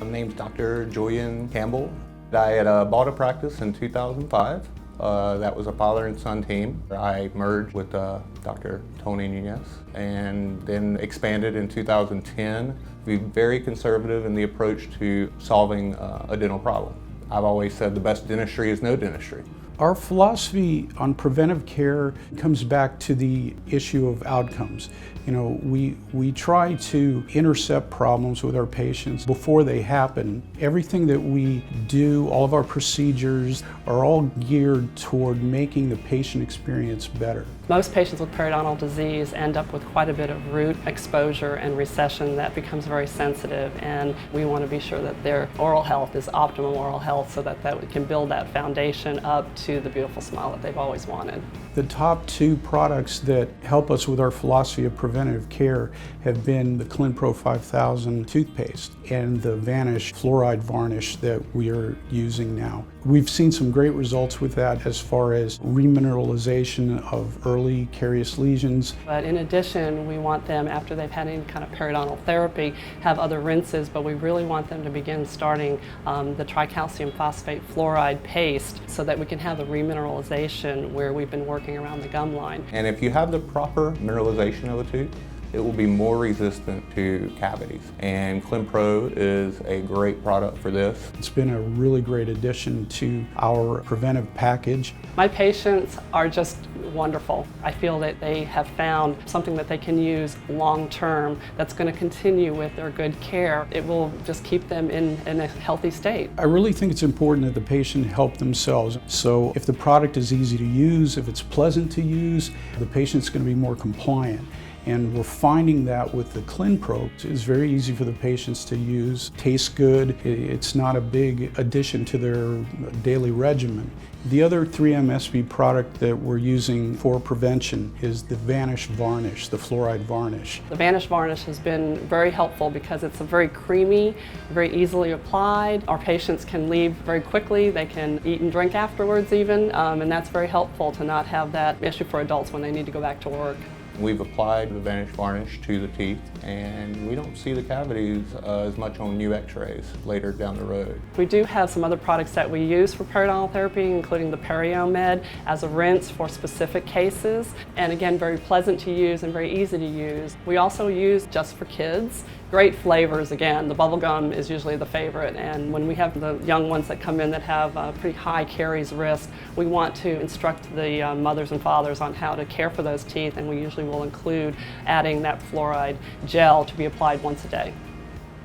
My name's Dr. Julian Campbell. I had bought a practice in 2005. That was a father and son team. I merged with Dr. Tony Nunez and then expanded in 2010. We're very conservative in the approach to solving a dental problem. I've always said the best dentistry is no dentistry. Our philosophy on preventive care comes back to the issue of outcomes. You know, we try to intercept problems with our patients before they happen. Everything that we do, all of our procedures are all geared toward making the patient experience better. Most patients with periodontal disease end up with quite a bit of root exposure and recession that becomes very sensitive, and we want to be sure that their oral health is optimal oral health so that we can build that foundation up to the beautiful smile that they've always wanted. The top two products that help us with our philosophy of preventive care have been the ClinPro 5000 toothpaste and the Vanish fluoride varnish that we are using now. We've seen some great results with that as far as remineralization of early carious lesions. But in addition, we want them, after they've had any kind of periodontal therapy, have other rinses, but we really want them to begin starting the tricalcium phosphate fluoride paste so that we can have the remineralization where we've been working around the gum line. And if you have the proper mineralization of a tooth, it will be more resistant to cavities. And ClinPro is a great product for this. It's been a really great addition to our preventive package. My patients are just wonderful. I feel that they have found something that they can use long term that's going to continue with their good care. It will just keep them in a healthy state. I really think it's important that the patient help themselves. So if the product is easy to use, if it's pleasant to use, the patient's going to be more compliant. And we're finding that with the ClinPro. It's very easy for the patients to use, tastes good, it's not a big addition to their daily regimen. The other 3M ESPE product that we're using for prevention is the Vanish varnish, the fluoride varnish. The Vanish varnish has been very helpful because it's very creamy, very easily applied. Our patients can leave very quickly, they can eat and drink afterwards even, and that's very helpful to not have that issue for adults when they need to go back to work. We've applied the Vanish varnish to the teeth, and we don't see the cavities as much on new x-rays later down the road. We do have some other products that we use for periodontal therapy, including the PerioMed as a rinse for specific cases, and again, very pleasant to use and very easy to use. We also use Just for Kids. Great flavors again. The bubble gum is usually the favorite, and when we have the young ones that come in that have pretty high caries risk, we want to instruct the mothers and fathers on how to care for those teeth, and we usually will include adding that fluoride gel to be applied once a day.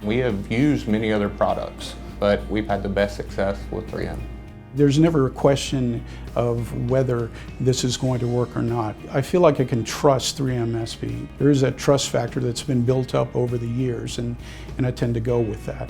We have used many other products, but we've had the best success with 3M. There's never a question of whether this is going to work or not. I feel like I can trust 3M ESPE. There is that trust factor that's been built up over the years, and I tend to go with that.